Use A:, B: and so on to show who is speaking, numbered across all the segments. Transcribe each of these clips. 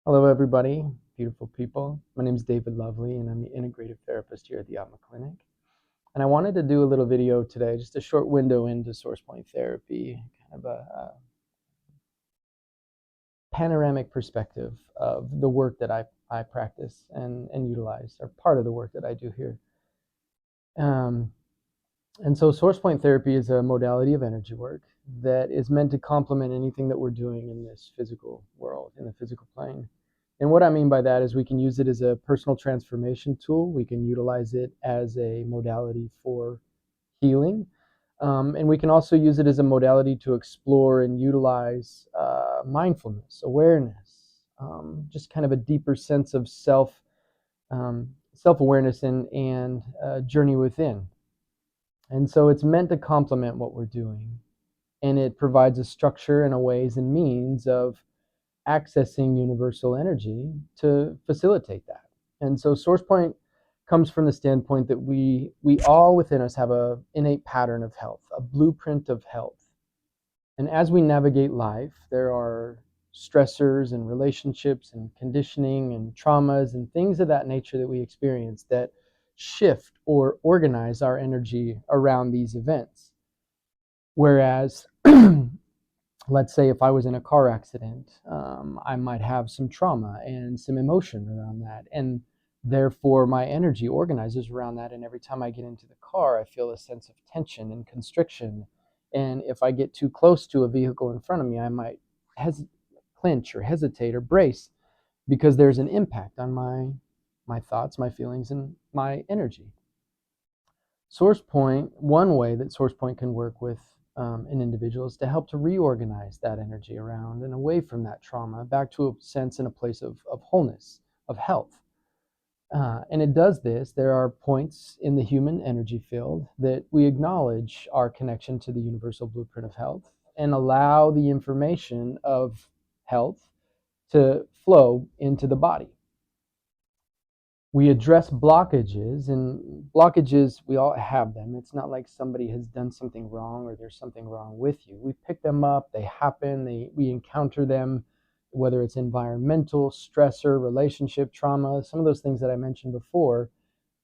A: Hello, everybody, beautiful people. My name is David Lovely, and I'm the Integrative Therapist here at the Atma Clinic. And I wanted to do a little video today, just a short window into SourcePoint therapy, kind of a panoramic perspective of the work that I practice and utilize, or part of the work that I do here. Um, and so SourcePoint therapy is a modality of energy work that is meant to complement anything that we're doing in this physical world, in the physical plane. And what I mean by that is we can use it as a personal transformation tool. We can utilize it as a modality for healing. And we can also use it as a modality to explore and utilize mindfulness, awareness, just kind of a deeper sense of self-awareness and journey within. And so it's meant to complement what we're doing. And it provides a structure and a ways and means of accessing universal energy to facilitate that. And so SourcePoint comes from the standpoint that we all within us have a innate pattern of health, a blueprint of health. And as we navigate life, there are stressors and relationships and conditioning and traumas and things of that nature that we experience that shift or organize our energy around these events. Whereas let's say if I was in a car accident, I might have some trauma and some emotion around that. And therefore, my energy organizes around that. And every time I get into the car, I feel a sense of tension and constriction. And if I get too close to a vehicle in front of me, I might clinch or hesitate or brace because there's an impact on my thoughts, my feelings, and my energy. SourcePoint, one way that SourcePoint can work with an individual is to help to reorganize that energy around and away from that trauma back to a sense and a place of wholeness, of health. And it does this. There are points in the human energy field that we acknowledge our connection to the universal blueprint of health and allow the information of health to flow into the body. We address blockages, and blockages, we all have them. It's not like somebody has done something wrong or there's something wrong with you. We pick them up, they happen, we encounter them, whether it's environmental, stressor, relationship, trauma, some of those things that I mentioned before,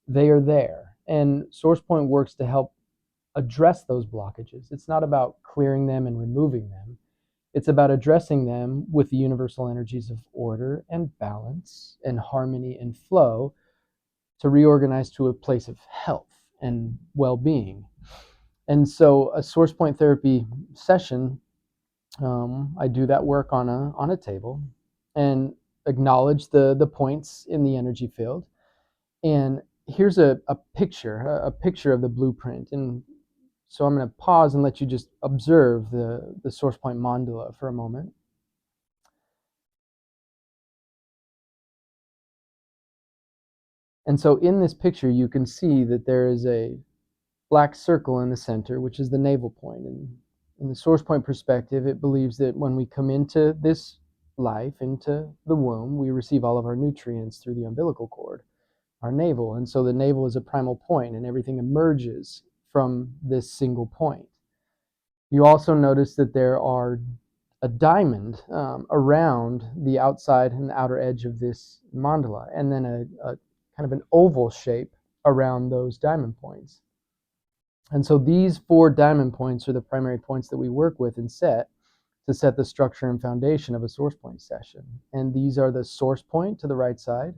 A: they are there. And SourcePoint works to help address those blockages. It's not about clearing them and removing them. It's about addressing them with the universal energies of order and balance and harmony and flow to reorganize to a place of health and well-being. And so a SourcePoint therapy session, I do that work on a table and acknowledge the points in the energy field. And here's a picture of the blueprint. And so I'm going to pause and let you just observe the SourcePoint mandala for a moment. And so in this picture, you can see that there is a black circle in the center, which is the navel point. And in the SourcePoint perspective, it believes that when we come into this life, into the womb, we receive all of our nutrients through the umbilical cord, our navel. And so the navel is a primal point, and everything emerges from this single point. You also notice that there are a diamond around the outside and the outer edge of this mandala, and then a kind of an oval shape around those diamond points. And so these 4 diamond points are the primary points that we work with and set to set the structure and foundation of a SourcePoint session. And these are the source point to the right side,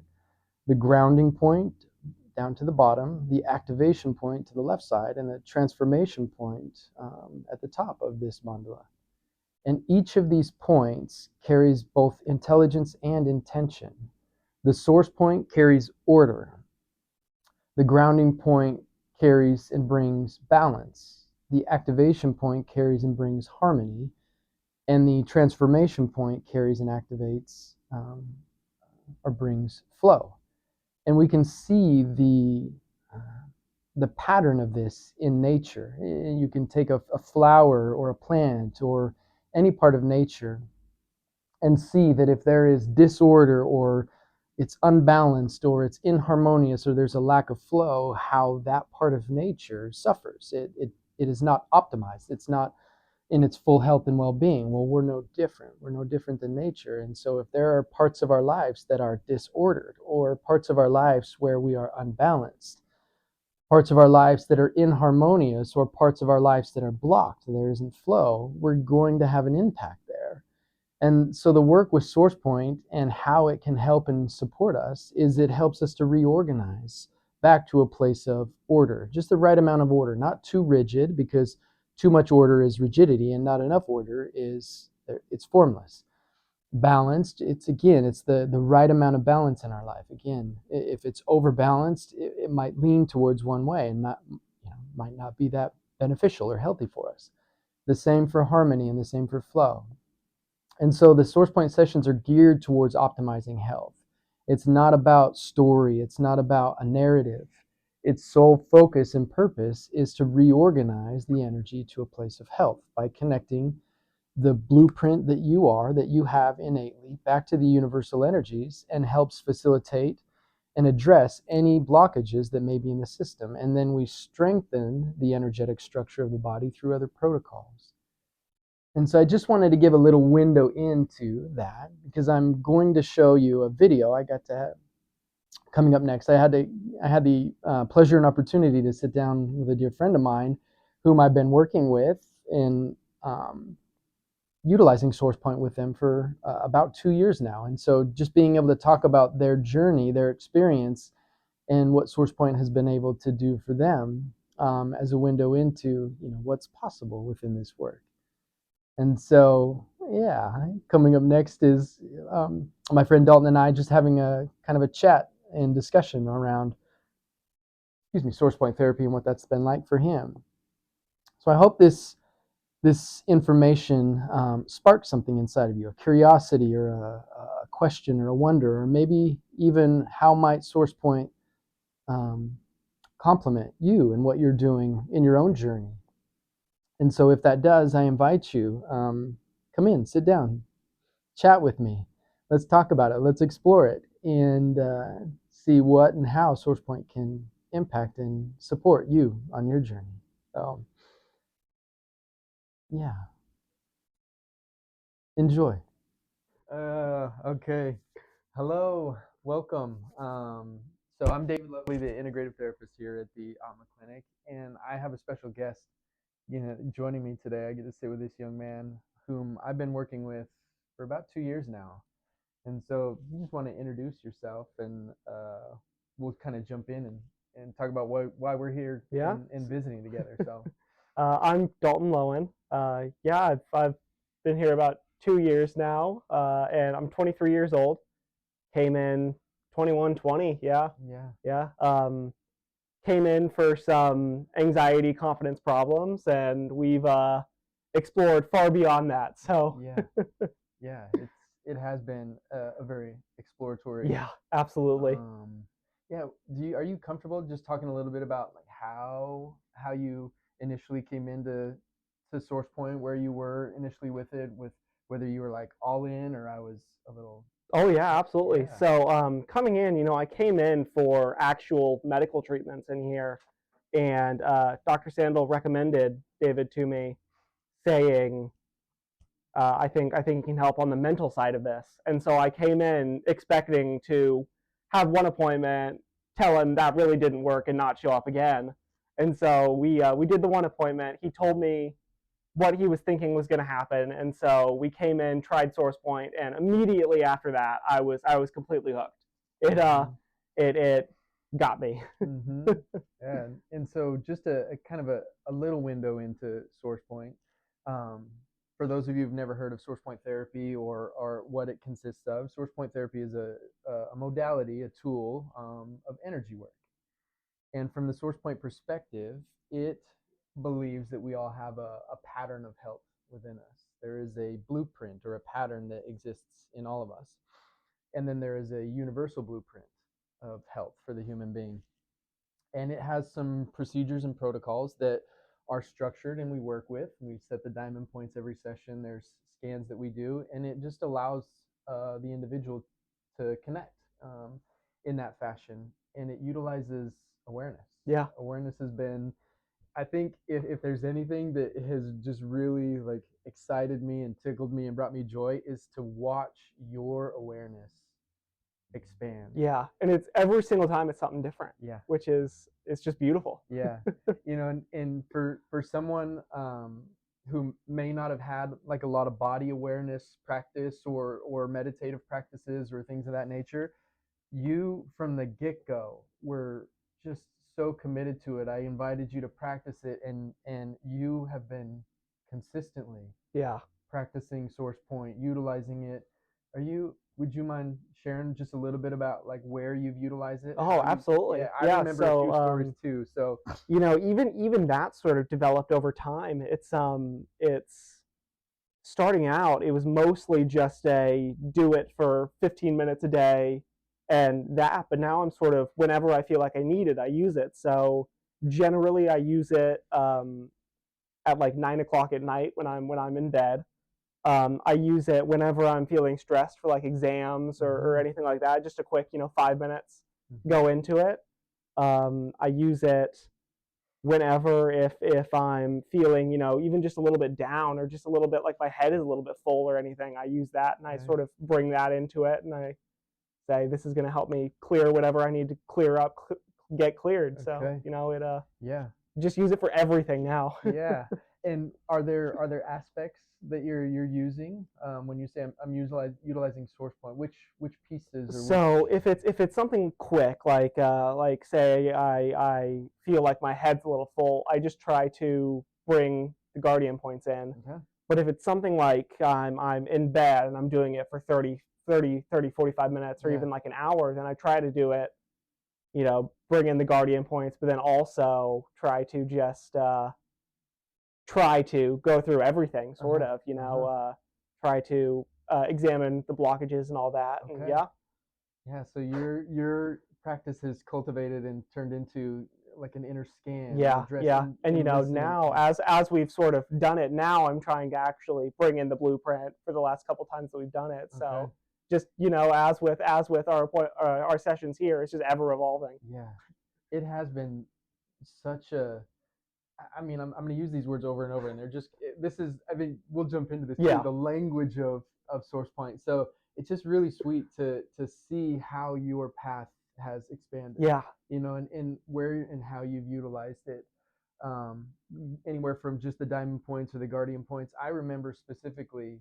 A: the grounding point down to the bottom, the activation point to the left side, and the transformation point at the top of this mandala. And each of these points carries both intelligence and intention. The source point carries order. The grounding point carries and brings balance. The activation point carries and brings harmony. And the transformation point carries and activates or brings flow. And we can see the pattern of this in nature. You can take a flower or a plant or any part of nature and see that if there is disorder or it's unbalanced or it's inharmonious or there's a lack of flow, how that part of nature suffers. It is not optimized. It's not in its full health and well-being. Well, we're no different. We're no different than nature. And so if there are parts of our lives that are disordered, or parts of our lives where we are unbalanced, parts of our lives that are inharmonious, or parts of our lives that are blocked, there isn't flow, we're going to have an impact there. And so the work with SourcePoint and how it can help and support us is it helps us to reorganize back to a place of order, just the right amount of order, not too rigid, because too much order is rigidity and not enough order is it's formless. Balanced, it's the right amount of balance in our life. Again, if it's overbalanced, it might lean towards one way and might not be that beneficial or healthy for us. The same for harmony and the same for flow. And so the SourcePoint sessions are geared towards optimizing health. It's not about story, it's not about a narrative. Its sole focus and purpose is to reorganize the energy to a place of health by connecting the blueprint that you have innately, back to the universal energies, and helps facilitate and address any blockages that may be in the system. And then we strengthen the energetic structure of the body through other protocols. And so I just wanted to give a little window into that, because I'm going to show you a video I got to have coming up next. I had the pleasure and opportunity to sit down with a dear friend of mine whom I've been working with in utilizing SourcePoint with them for about 2 years now. And so just being able to talk about their journey, their experience, and what SourcePoint has been able to do for them as a window into what's possible within this work. And so, yeah, coming up next is my friend Dalton and I just having a kind of a chat and discussion around, SourcePoint therapy and what that's been like for him. So I hope this information sparks something inside of you, a curiosity or a question or a wonder, or maybe even how might SourcePoint complement you and what you're doing in your own journey. And so if that does, I invite you, come in, sit down, chat with me. Let's talk about it. Let's explore it and see what and how SourcePoint can impact and support you on your journey. So, yeah, enjoy. Okay. Hello, welcome. So I'm David Lovely, the Integrative Therapist here at the Atma Clinic, and I have a special guest, joining me today. I get to sit with this young man whom I've been working with for about 2 years now. And so you just want to introduce yourself, and we'll kind of jump in and talk about why we're here and visiting together. So
B: I'm Dalton Lowen. I've been here about 2 years now, and I'm 23 years old. Came in 2120. Yeah,
A: yeah,
B: yeah. Came in for some anxiety, confidence problems, and we've explored far beyond that. So
A: yeah, it has been a very exploratory.
B: yeah, absolutely.
A: Yeah, are you comfortable just talking a little bit about like how you initially came into SourcePoint, where you were initially with it, with whether you were like all in or I was a little.
B: Oh yeah, absolutely.
A: Yeah.
B: So coming in, I came in for actual medical treatments in here, and Dr. Sandel recommended David to me, saying, I think he can help on the mental side of this. And so I came in expecting to have one appointment, tell him that really didn't work, and not show up again. And so we did the one appointment. He told me what he was thinking was going to happen, and so we came in, tried SourcePoint, and immediately after that, I was completely hooked. It got me.
A: Mm-hmm. Yeah, and so just a kind of a little window into SourcePoint. Um, for those of you who've never heard of SourcePoint therapy or what it consists of, SourcePoint therapy is a modality, a tool of energy work. And from the SourcePoint perspective, it believes that we all have a pattern of health within us. There is a blueprint or a pattern that exists in all of us. And then there is a universal blueprint of health for the human being. And it has some procedures and protocols that are structured and we work with. We set the diamond points every session. There's scans that we do, and it just allows the individual to connect in that fashion. And it utilizes awareness.
B: Yeah.
A: Awareness has been, I think if there's anything that has just really like excited me and tickled me and brought me joy is to watch your awareness expand.
B: Yeah, and it's every single time it's something different.
A: Yeah.
B: Which is, it's just beautiful.
A: Yeah. And for someone who may not have had like a lot of body awareness practice or meditative practices or things of that nature, you from the get-go were just so committed to it. I invited you to practice it, and you have been consistently
B: Yeah.
A: practicing SourcePoint, utilizing it. Would you mind sharing just a little bit about like where you've utilized it?
B: Oh, absolutely.
A: Yeah, I
B: Yeah.
A: remember a few stories too. So
B: Even that sort of developed over time. It's starting out, it was mostly just a do it for 15 minutes a day and that, but now I'm sort of, whenever I feel like I need it, I use it. So generally I use it at like 9 o'clock at night when I'm in bed. I use it whenever I'm feeling stressed for like exams or anything like that. Just a quick, 5 minutes, go into it. I use it whenever, if I'm feeling, even just a little bit down or just a little bit like my head is a little bit full or anything. I use that and I sort of bring that into it, and I say this is going to help me clear whatever I need to clear up, get cleared. So it
A: yeah.
B: just use it for everything now.
A: Yeah. And are there aspects that you're using when you say I'm utilizing SourcePoint? Which pieces? Or
B: So if it's something quick, like say I feel like my head's a little full, I just try to bring the guardian points in.
A: Okay.
B: But if it's something like I'm in bed and I'm doing it for 45 minutes or even like an hour, then I try to do it, bring in the guardian points, but then also try to just try to go through everything, sort of, try to examine the blockages and all that.
A: Okay.
B: And yeah.
A: Yeah, so your practice has cultivated and turned into like an inner scan.
B: Yeah, yeah. And now as we've sort of done it, now I'm trying to actually bring in the blueprint for the last couple times that we've done it. So
A: okay.
B: Just as with our sessions here, it's just ever evolving.
A: Yeah, it has been such a. I mean, I'm going to use these words over and over, and they're just. This is. I mean, we'll jump into this too. The language of SourcePoint. So it's just really sweet to see how your path has expanded.
B: Yeah.
A: And where and how you've utilized it. Anywhere from just the diamond points or the guardian points. I remember specifically,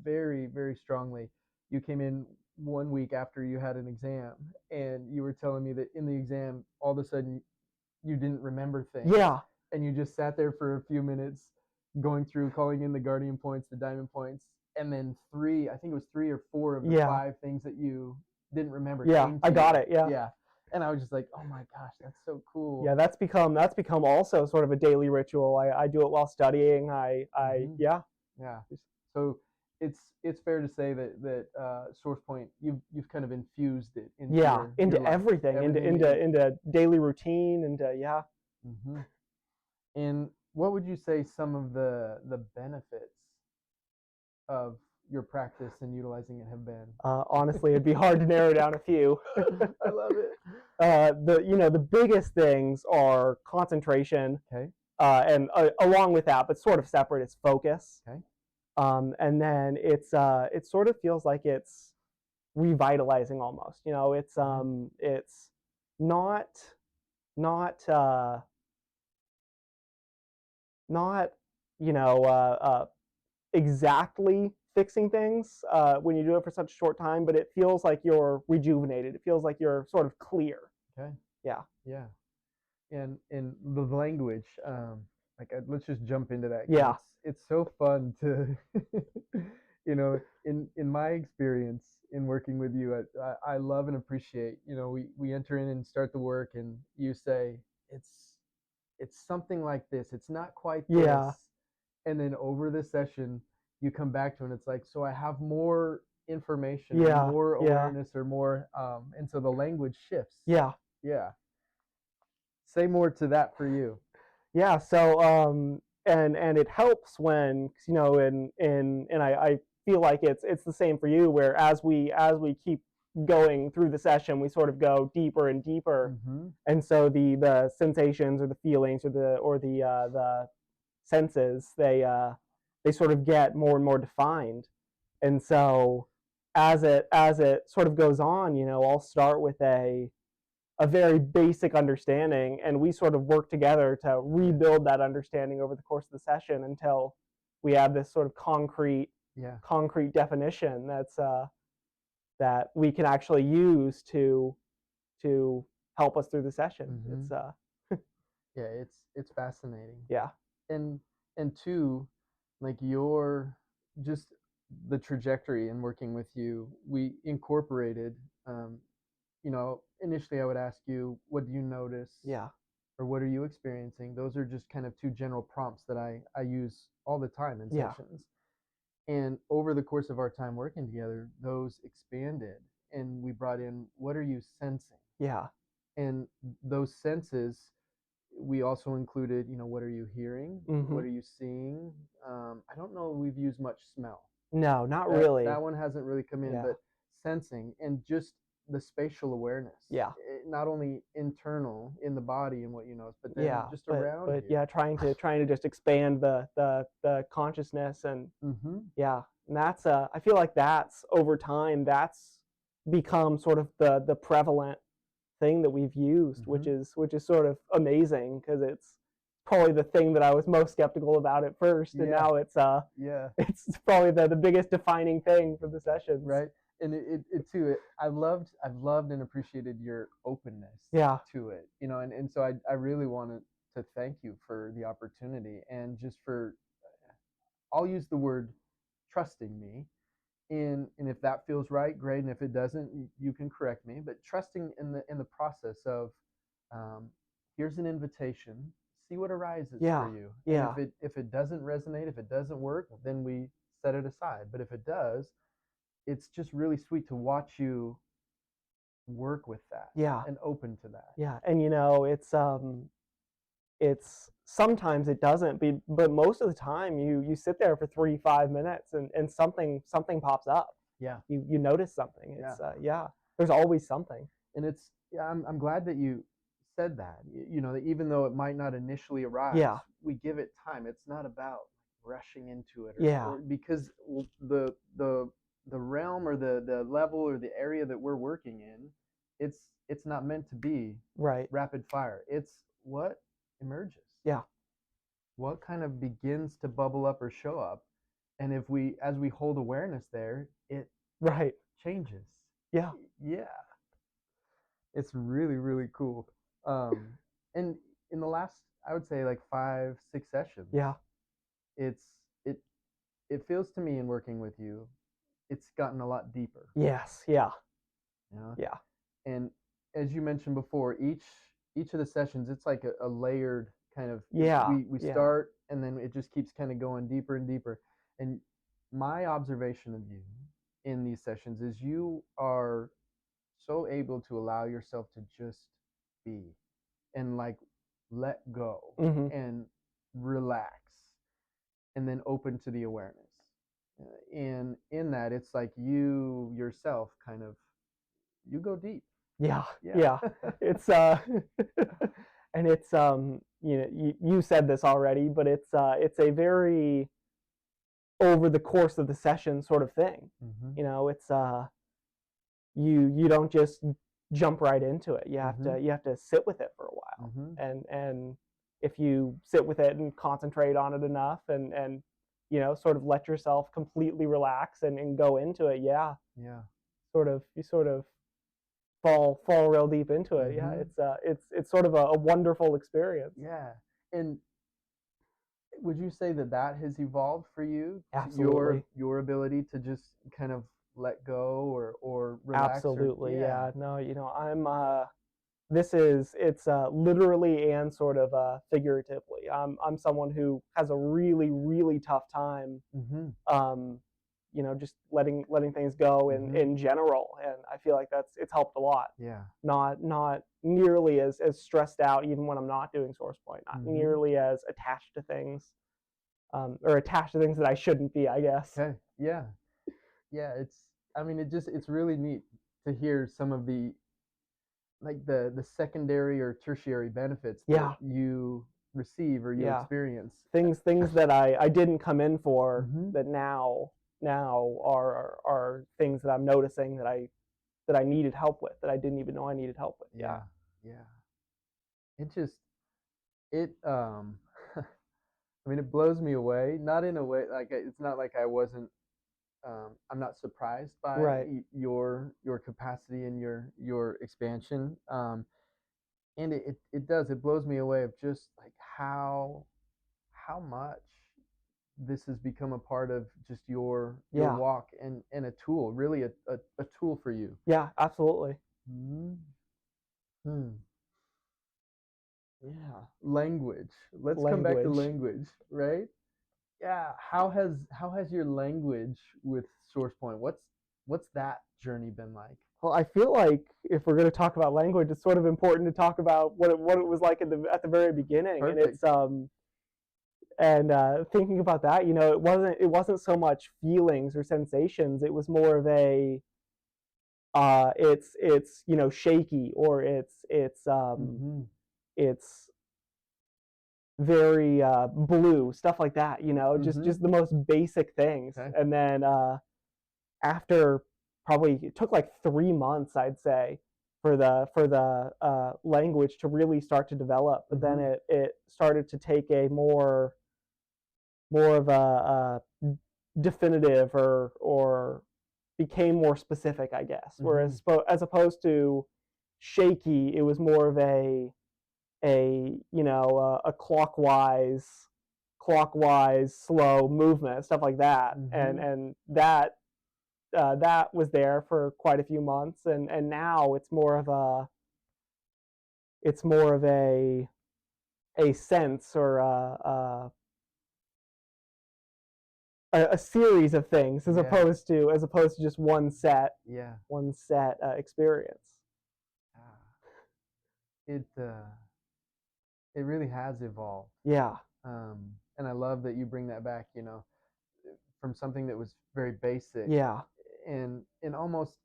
A: very very strongly. You came in one week after you had an exam, and you were telling me that in the exam, all of a sudden, you didn't remember things.
B: Yeah.
A: And you just sat there for a few minutes, going through, calling in the guardian points, the diamond points, and then I think it was 3 or 4 of the 5 things that you didn't remember.
B: Yeah, I got it. Yeah.
A: Yeah. And I was just like, oh my gosh, that's so cool.
B: Yeah, that's become also sort of a daily ritual. I do it while studying. Yeah.
A: So it's fair to say that SourcePoint, you've kind of infused it into
B: your everything, into daily routine, into
A: Mm-hmm. And what would you say some of the benefits of your practice and utilizing it have been?
B: Honestly, it'd be hard to narrow down a few.
A: I love it.
B: The biggest things are concentration.
A: Okay.
B: And along with that, but sort of separate, is focus.
A: Okay.
B: And then it sort of feels like it's revitalizing almost. It's not exactly fixing things when you do it for such a short time, but it feels like you're rejuvenated. It feels like you're sort of clear.
A: Okay.
B: Yeah.
A: Yeah. And the language, let's just jump into that.
B: Yeah.
A: It's so fun to, in my experience in working with you, I love and appreciate, we enter in and start the work, and you say, it's something like this. It's not quite this.
B: Yeah.
A: And then over the session, you come back to it, and it's like, so I have more information, more awareness, or more, and so the language shifts.
B: Yeah.
A: Yeah. Say more to that for you.
B: Yeah. So, and it helps when, and I feel like it's the same for you, where as we keep going through the session, we sort of go deeper and deeper, and so the sensations or the feelings or the senses, they sort of get more and more defined. And so as it sort of goes on, I'll start with a very basic understanding, and we sort of work together to rebuild that understanding over the course of the session until we have this sort of concrete definition that we can actually use to help us through the session.
A: It's fascinating.
B: Yeah.
A: And two, like your just the trajectory in working with you, we incorporated initially I would ask you, what do you notice?
B: Yeah.
A: Or what are you experiencing? Those are just kind of two general prompts that I use all the time in sessions. And over the course of our time working together, those expanded, and we brought in, what are you sensing?
B: Yeah.
A: And those senses, we also included, what are you hearing? What are you seeing? I don't know if we've used much smell.
B: No, not really.
A: That one hasn't really come in, but sensing and just the spatial awareness.
B: Yeah.
A: Not only internal in the body and what you know, but then just around
B: but
A: you.
B: trying to just expand the consciousness and and that's I feel like that's over time that's become sort of the prevalent thing that we've used, which is sort of amazing, because it's probably the thing that I was most skeptical about at first, and now it's it's probably the biggest defining thing for the sessions.
A: Right. And I've loved and appreciated your openness to it, and so I really wanted to thank you for the opportunity, and just for, I'll use the word, trusting me. And if that feels right, great. And if it doesn't, you can correct me. But trusting in the process of, here's an invitation, see what arises for you. And if it doesn't resonate, if it doesn't work, then we set it aside. But if it does, it's just really sweet to watch you work with that. And open to that.
B: And it's sometimes it doesn't be, but most of the time you sit there for 3-5 minutes and something pops up. You notice something. It's there's always something.
A: And it's I'm glad that you said that, that even though it might not initially arise, we give it time. It's not about rushing into it, or because the realm or the level or the area that we're working in, it's not meant to be rapid fire. It's what emerges. What kind of begins to bubble up or show up, and as we hold awareness there, it changes. It's really, really cool. And in the last, I would say, like 5-6 sessions, it's it feels to me, in working with you, it's gotten a lot deeper. And as you mentioned before, each of the sessions, it's like a layered kind of, we start, and then it just keeps kind of going deeper and deeper. And my observation of you in these sessions is you are so able to allow yourself to just be, and like let go, and relax, and then open to the awareness. And in that, it's like you yourself kind of, you go deep.
B: It's and it's you said this already, but it's a very over the course of the session sort of thing. It's you don't just jump right into it. You have to sit with it for a while. And if you sit with it and concentrate on it enough, and sort of let yourself completely relax and go into it, you sort of fall real deep into it. It's sort of a wonderful experience.
A: And would you say that has evolved for you?
B: Absolutely.
A: Your ability to just kind of let go or relax?
B: Absolutely. No, I'm it's literally and sort of figuratively. I'm someone who has a really, really tough time just letting things go in general, and I feel like it's helped a lot. Not nearly as stressed out, even when I'm not doing SourcePoint. Not nearly as attached to things, or attached to things that I shouldn't be, I guess.
A: It's, I mean, it's really neat. to hear some of the like the secondary or tertiary benefits that
B: Yeah,
A: you receive or you
B: yeah.
A: experience.
B: Things that I didn't come in for
A: Hmm.
B: that now are things that I'm noticing that I needed help with, that I didn't even know I needed help with. Yeah.
A: Yeah, yeah. It just it I mean, it blows me away. Not in a way like it's not like I wasn't. I'm not surprised by
B: Right.
A: your capacity and your expansion. And it does. It blows me away of just like how much this has become a part of just your
B: Yeah.
A: walk and a tool, really a tool for you.
B: Yeah, absolutely.
A: Mm-hmm. Hmm. Yeah, language. Let's come back to
B: Language.
A: language, right? Yeah, how has your language with SourcePoint? What's that journey been like?
B: Well, I feel like if we're going to talk about language, it's sort of important to talk about what it was like at the very beginning, and
A: Perfect.
B: it's and thinking about that, you know, it wasn't so much feelings or sensations. It was more of a it's you know shaky, or
A: Mm-hmm.
B: it's very blue, stuff like that. You know,
A: Mm-hmm.
B: just the most basic things,
A: Okay.
B: and then after probably it took like 3 months, I'd say, for the language to really start to develop. But then
A: Mm-hmm.
B: it started to take a more of a definitive, or became more specific, I guess.
A: Mm-hmm.
B: Whereas as opposed to shaky, it was more of a you know a clockwise slow movement, stuff like that,
A: Mm-hmm.
B: and that was there for quite a few months, and now it's more of a sense, or a series of things,
A: Yeah.
B: as opposed to just
A: Yeah.
B: one set experience.
A: Ah, it really has evolved.
B: Yeah,
A: And I love that you bring that back. From something that was very basic
B: yeah,
A: and almost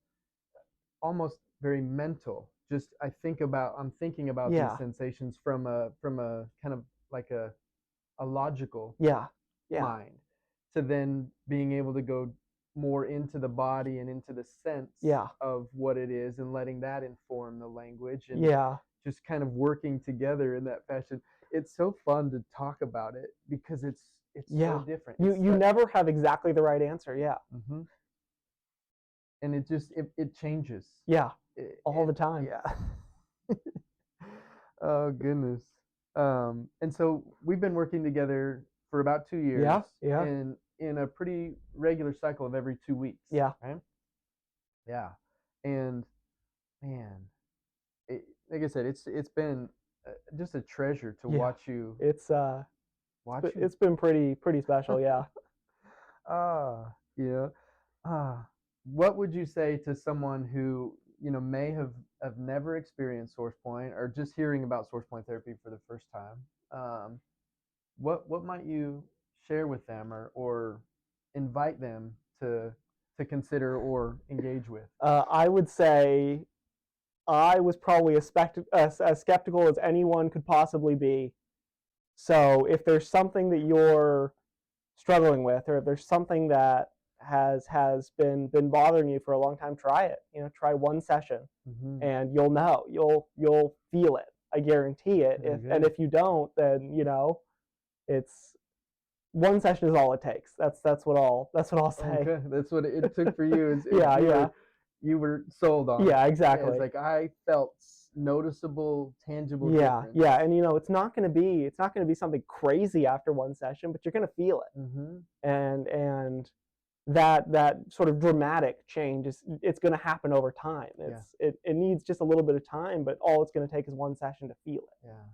A: very mental. Just I'm thinking about these
B: yeah,
A: sensations from a kind of like a logical
B: yeah, yeah,
A: mind to then being able to go more into the body and into the sense
B: yeah,
A: of what it is and letting that inform the language and
B: yeah,
A: just kind of working together in that fashion. It's so fun to talk about it because it's so
B: yeah.
A: different.
B: You never have exactly the right answer. Yeah,
A: Mm-hmm. And it changes.
B: yeah, all
A: It
B: the time.
A: yeah. Oh goodness. And so we've been working together for about 2 years
B: Yeah, yeah,
A: in a pretty regular cycle of every 2 weeks,
B: yeah,
A: right? Yeah. And man, like I said, it's been just a treasure to
B: yeah. It's
A: watch you.
B: it's been pretty special. Yeah.
A: Ah, yeah. What would you say to someone who may have never experienced SourcePoint or just hearing about SourcePoint therapy for the first time? What might you share with them or invite them to consider or engage with?
B: I would say I was probably as skeptical as anyone could possibly be. So if there's something that you're struggling with, or if there's something that has been bothering you for a long time, try it. You know, try one session,
A: Mm-hmm.
B: and you'll know. You'll feel it. I guarantee it.
A: Very
B: And
A: good.
B: if you don't, then it's one session is all it takes. That's what I'll say.
A: Okay, that's what it took for you. Is
B: Yeah,
A: you
B: yeah,
A: were sold on it.
B: yeah,
A: Yeah, it's
B: exactly.
A: like I felt noticeable, tangible
B: Yeah,
A: difference.
B: yeah, and it's not gonna be something crazy after one session, but you're gonna feel
A: Mm-hmm.
B: it, and that sort of dramatic change it's gonna happen over time.
A: Yeah,
B: It needs just a little bit of time, but all it's gonna take is one session to feel it.
A: yeah.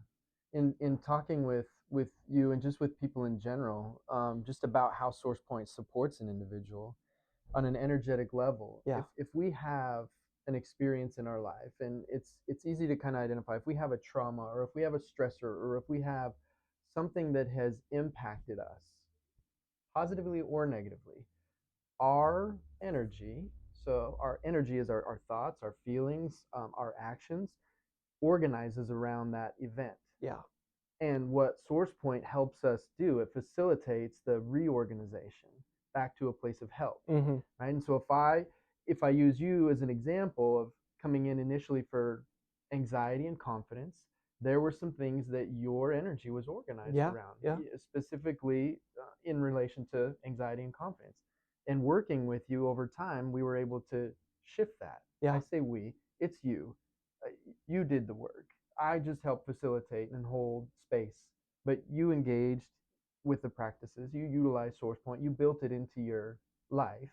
A: In talking with you and just with people in general, just about how SourcePoint supports an individual on an energetic level.
B: Yeah,
A: If we have an experience in our life, and it's easy to kind of identify if we have a trauma or if we have a stressor or if we have something that has impacted us positively or negatively, our energy So our energy is our thoughts, our feelings, our actions, organizes around that event.
B: Yeah.
A: And what SourcePoint helps us do, it facilitates the reorganization back to a place of health,
B: Mm-hmm.
A: right? And so if I use you as an example of coming in initially for anxiety and confidence, there were some things that your energy was organized
B: Yeah.
A: around,
B: Yeah.
A: specifically in relation to anxiety and confidence. And working with you over time, we were able to shift that.
B: Yeah.
A: I say we, it's you. You did the work. I just helped facilitate and hold space, but you engaged with the practices. You utilized SourcePoint. You built it into your life,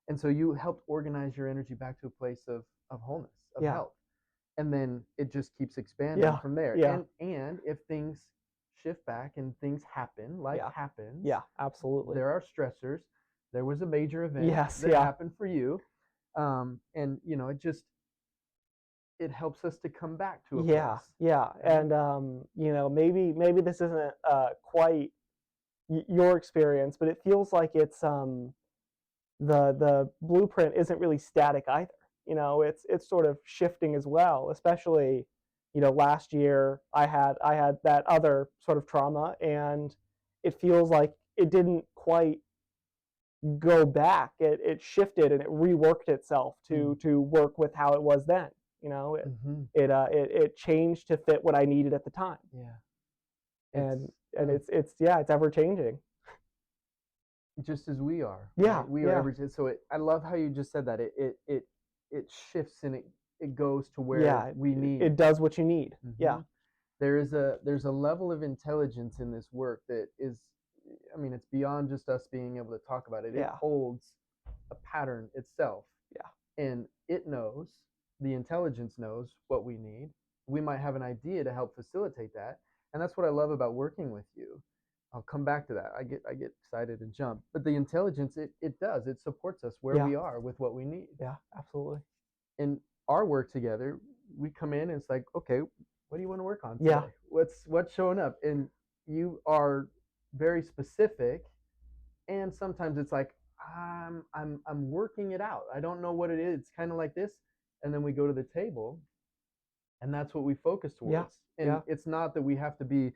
A: and so you helped organize your energy back to a place of wholeness, of
B: Yeah.
A: health, and then it just keeps expanding
B: Yeah.
A: from there.
B: Yeah.
A: And if things shift back and things happen, life
B: Yeah.
A: happens.
B: Yeah. Absolutely.
A: There are stressors. There was a major event
B: Yes.
A: that
B: Yeah.
A: happened for you, and it helps us to come back to a
B: Yeah.
A: place.
B: Yeah.
A: Right?
B: And maybe this isn't quite your experience, but it feels like it's the blueprint isn't really static either. It's sort of shifting as well. Especially, last year I had that other sort of trauma, and it feels like it didn't quite go back. It shifted and it reworked itself to work with how it was then. It changed to fit what I needed at the time.
A: Yeah.
B: And it's ever changing.
A: Just as we are.
B: Yeah.
A: Right? We are
B: Yeah.
A: every so I love how you just said that. It shifts and it goes to where
B: Yeah.
A: we need.
B: It does what you need. Yeah.
A: There's a level of intelligence in this work that is, I mean, it's beyond just us being able to talk about it. It
B: Yeah.
A: holds a pattern itself.
B: Yeah.
A: And the intelligence knows what we need. We might have an idea to help facilitate that. And that's what I love about working with you. I'll come back to that. I get excited and jump. But the intelligence, it does. It supports us where
B: Yeah.
A: we are with what we need.
B: Yeah. Absolutely.
A: In our work together, we come in and it's like, okay, what do you want to work on today?
B: Yeah.
A: What's showing up? And you are very specific, and sometimes it's like I'm working it out. I don't know what it is. It's kind of like this, and then we go to the table, and that's what we focus towards.
B: Yeah.
A: And
B: Yeah.
A: it's not that we have to be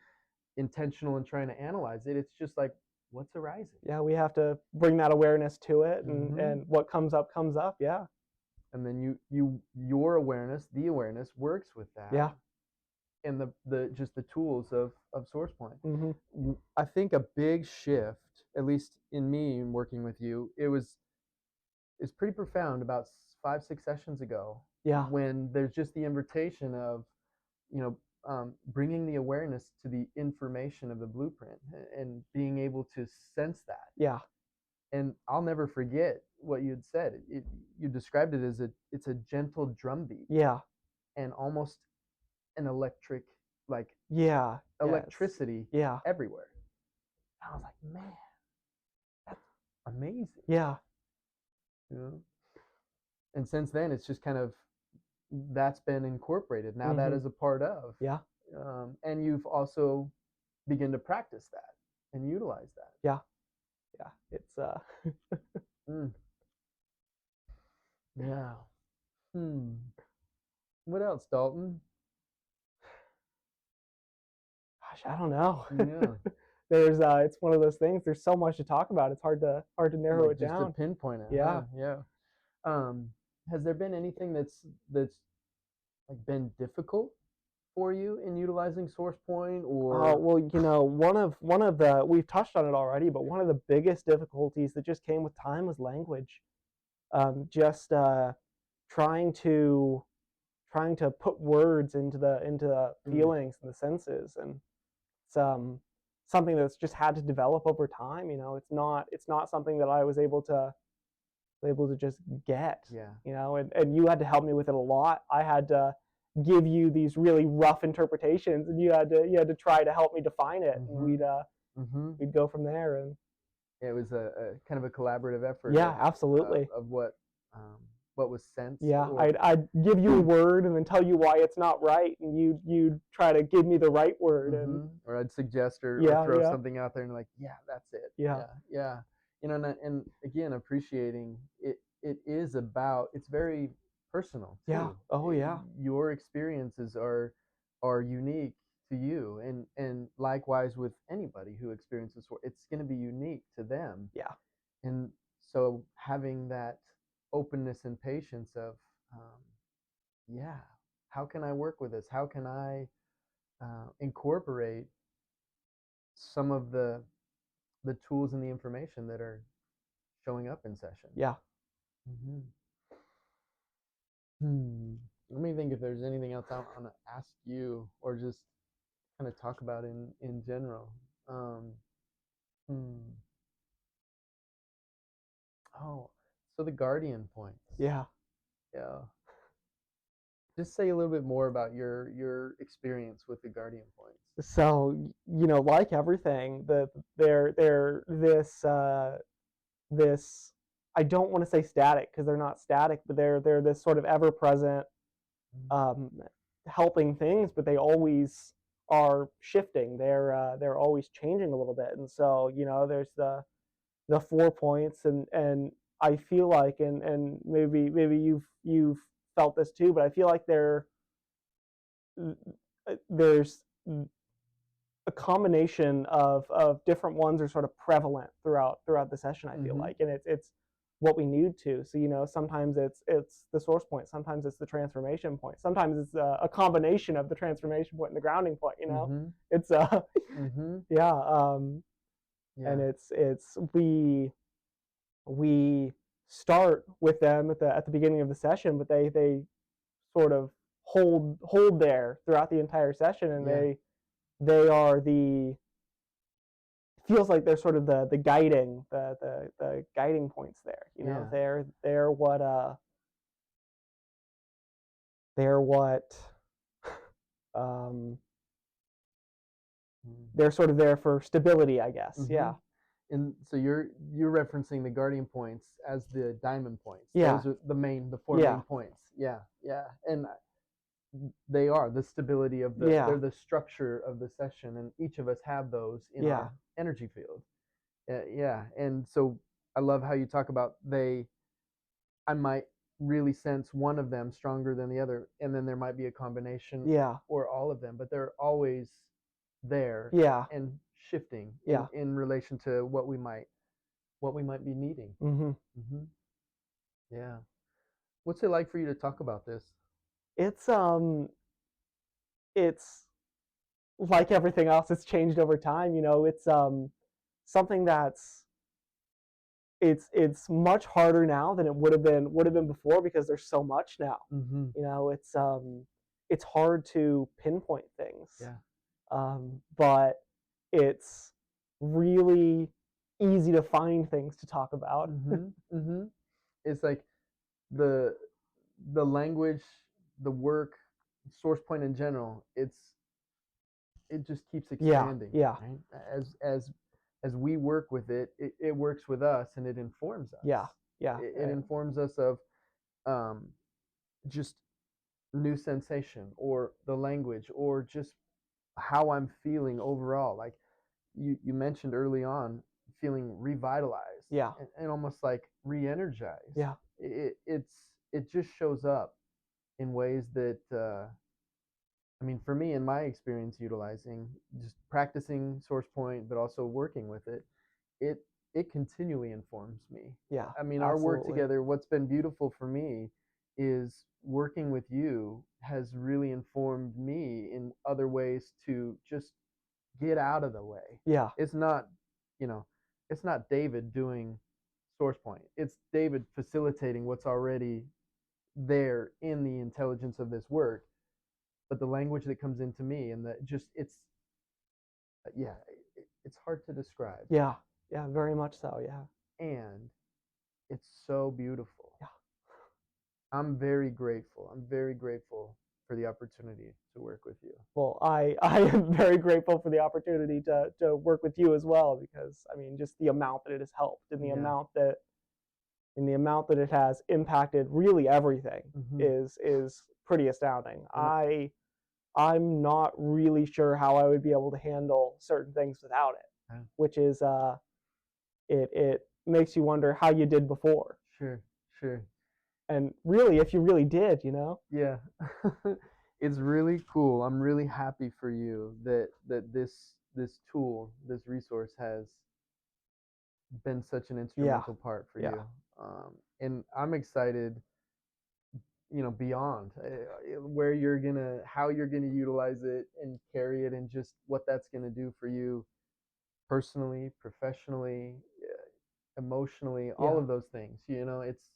A: intentional in trying to analyze it. It's just like what's arising.
B: Yeah. We have to bring that awareness to it,
A: Mhm.
B: and what comes up comes up. Yeah.
A: And then your awareness, the awareness works with that.
B: Yeah.
A: And the just the tools of SourcePoint.
B: Mm-hmm.
A: I think a big shift, at least in me in working with you, it's pretty profound about 5-6 sessions ago.
B: Yeah.
A: When there's just the invitation of, bringing the awareness to the information of the blueprint and being able to sense that.
B: Yeah.
A: And I'll never forget what you'd said. You described it as it's a gentle drumbeat.
B: Yeah.
A: And almost an electric, like
B: Yeah.
A: electricity.
B: Yeah.
A: Everywhere. I was like, man, that's amazing.
B: Yeah.
A: And since then, it's just kind of that's been incorporated. Now that is a part of.
B: Yeah.
A: And you've also begun to practice that and utilize that.
B: Yeah. Yeah. It's
A: Yeah. What else, Dalton?
B: Gosh, I don't know.
A: Yeah.
B: It's one of those things. There's so much to talk about. It's hard to narrow it down.
A: Just to pinpoint it.
B: Yeah.
A: Yeah. Has there been anything that's like been difficult for you in utilizing SourcePoint, or?
B: Well, one of the, we've touched on it already, but one of the biggest difficulties that just came with time was language. Just trying to put words into the feelings and the senses, and it's something that's just had to develop over time. It's not something that I was able to just get.
A: Yeah.
B: And you had to help me with it a lot. I had to give you these really rough interpretations, and you had to try to help me define it, and we'd go from there. And
A: it was a kind of a collaborative effort.
B: Yeah, absolutely.
A: Of what was sensed.
B: Yeah, I'd give you a word and then tell you why it's not right, and you'd try to give me the right word. And
A: or I'd suggest or throw something out there and like, yeah, that's it.
B: Yeah.
A: And again, appreciating it. it is about, it's very personal
B: Yeah.
A: too.
B: Oh yeah.
A: Your experiences are unique to you, and likewise with anybody who experiences it's going to be unique to them.
B: Yeah.
A: And so having that openness and patience of um, yeah, how can I work with this, how can I incorporate some of the tools and the information that are showing up in session.
B: Yeah.
A: Mm-hmm. Let me think if there's anything else I want to ask you or just kind of talk about in general. Um, hmm. Oh, so the guardian points.
B: Yeah.
A: Yeah. Just say a little bit more about your experience with the guardian points.
B: So like everything, they're this, I don't want to say static because they're not static, but they're this sort of ever present, um, helping things, but they always are shifting. They're always changing a little bit, and so there's the 4 points, and I feel like, and maybe you've felt this too, but I feel like there's a combination of different ones are sort of prevalent throughout the session. I feel like, and it's what we need to. So sometimes it's the source point, sometimes it's the transformation point, sometimes it's a combination of the transformation point and the grounding point. It's yeah,
A: Yeah.
B: and it's we start with them at the beginning of the session, but they sort of hold there throughout the entire session, and
A: Yeah.
B: they are the feels like they're sort of the guiding the guiding points there.
A: Yeah.
B: They're what um, they're sort of there for stability, I guess. Yeah.
A: And so you're referencing the guardian points as the diamond points.
B: Yeah.
A: Those are the four main points. Yeah, yeah. And they are the stability of they're the structure of the session, and each of us have those in our energy field. Yeah. And so I love how you talk about I might really sense one of them stronger than the other, and then there might be a combination or all of them, but they're always there and shifting in relation to what we might be needing. Mm-hmm. Yeah. What's it like for you to talk about this?
B: It's it's like everything else. It's changed over time. It's something that's it's much harder now than it would have been before, because there's so much now. It's hard to pinpoint things. But it's really easy to find things to talk about.
A: It's like the language, the work, SourcePoint in general. It just keeps expanding.
B: Yeah.
A: Right? As we work with it, it works with us, and it informs us.
B: Yeah.
A: It informs us of just new sensation, or the language, or just how I'm feeling overall. Like you mentioned early on, feeling revitalized. And almost like re-energized. It just shows up in ways that I mean, for me, in my experience utilizing, just practicing SourcePoint, but also working with it, it it continually informs me. I mean, our work together, what's been beautiful for me is working with you has really informed me in other ways to just get out of the way. It's not, it's not David doing SourcePoint. It's David facilitating what's already there in the intelligence of this work, but the language that comes into me, and yeah, it's hard to describe.
B: Yeah, very much so.
A: And it's so beautiful. I'm very grateful for the opportunity to work with you.
B: Well, I am very grateful for the opportunity to work with you as well, because I mean, just the amount that it has helped, and the amount that it has impacted really everything is pretty astounding. I'm not really sure how I would be able to handle certain things without it, which is it makes you wonder how you did before.
A: Sure. Sure.
B: And really, if you really did, you know?
A: Yeah. It's really cool. I'm really happy for you that this tool, this resource has been such an
B: Yeah.
A: instrumental part for
B: Yeah.
A: you. And I'm excited, beyond where you're gonna, how you're gonna utilize it and carry it, and just what that's gonna do for you personally, professionally, emotionally, all
B: Yeah.
A: of those things. It's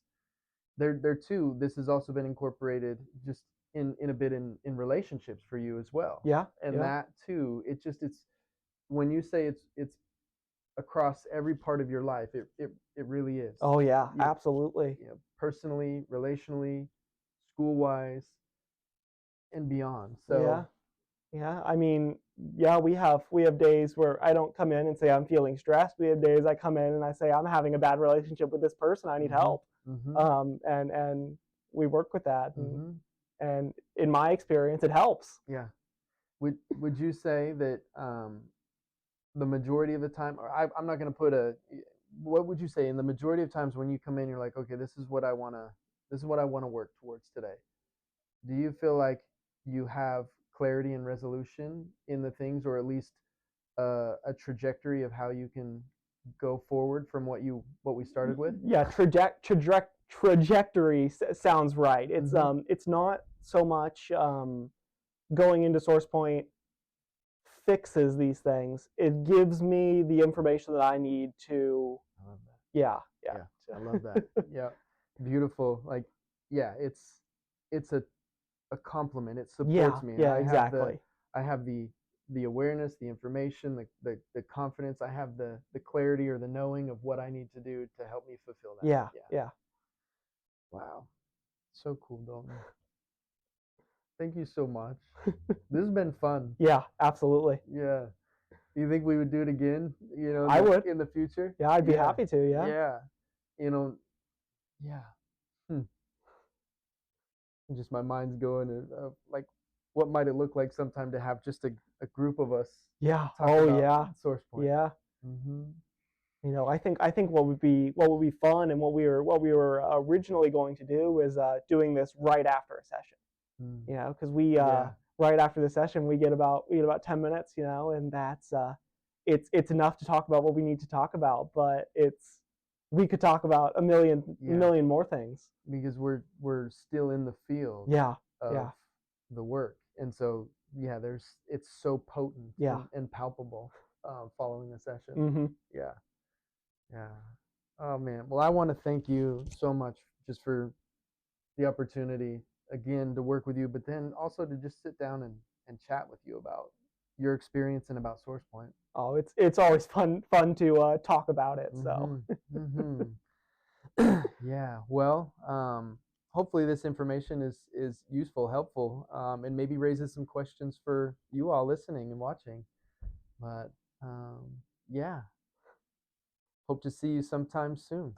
A: there too. This has also been incorporated just in a bit in relationships for you as well,
B: Yeah.
A: and
B: Yeah.
A: that too. It's when you say it's across every part of your life, it really is.
B: Oh yeah,
A: You,
B: absolutely.
A: personally, relationally, school wise, and beyond.
B: Yeah.
A: So,
B: Yeah. I mean, yeah, we have days where I don't come in and say I'm feeling stressed. We have days I come in and I say I'm having a bad relationship with this person. I need
A: mm-hmm,
B: help.
A: mm-hmm,
B: And we work with that,
A: mm-hmm.
B: and in my experience, it helps.
A: Yeah. Would you say that the majority of the time, or I'm not going to put a, what would you say in the majority of times when you come in, you're like, okay, this is what I want to work towards today. Do you feel like you have clarity and resolution in the things, or at least a trajectory of how you can go forward from what we started with?
B: Yeah, trajectory sounds right.
A: Mm-hmm.
B: It's not so much going into SourcePoint fixes these things. It gives me the information that I need to.
A: I love that.
B: Yeah, yeah,
A: Yeah, I love that. Yeah, beautiful. Like, yeah, it's a compliment. It
B: yeah,
A: supports me, and
B: yeah.
A: I
B: Exactly.
A: have the awareness, the information, the confidence. I have the clarity or the knowing of what I need to do to help me fulfill that.
B: Yeah,
A: Yeah.
B: yeah,
A: Wow. So cool, Dalton. Thank you so much. This has been fun.
B: yeah. Absolutely.
A: Yeah. Do you think we would do it again?
B: I would.
A: In the future?
B: Yeah, I'd be
A: Yeah.
B: happy to. Yeah.
A: Yeah. You know. Yeah. Hmm. Just my mind's going, like, what might it look like sometime to have just a group of us
B: Yeah.
A: talk
B: Oh
A: about
B: yeah.
A: SourcePoint?
B: Yeah.
A: Mm-hmm.
B: I think what would be fun, and what we were originally going to do is doing this right after a session.
A: Mm.
B: Because we
A: Yeah.
B: right after the session we get about 10 minutes, and that's it's enough to talk about what we need to talk about, but we could talk about a million
A: Yeah.
B: million more things.
A: Because we're still in the field
B: Yeah.
A: of
B: Yeah.
A: the work, and so yeah, it's so potent
B: Yeah.
A: and palpable following a session.
B: Mm-hmm.
A: Yeah. Yeah. Oh man. Well, I want to thank you so much just for the opportunity again to work with you, but then also to just sit down and chat with you about your experience and about SourcePoint.
B: Oh, it's always fun to talk about it. So
A: Mm-hmm. Yeah. Well, hopefully this information is useful, helpful, and maybe raises some questions for you all listening and watching. But yeah, hope to see you sometime soon.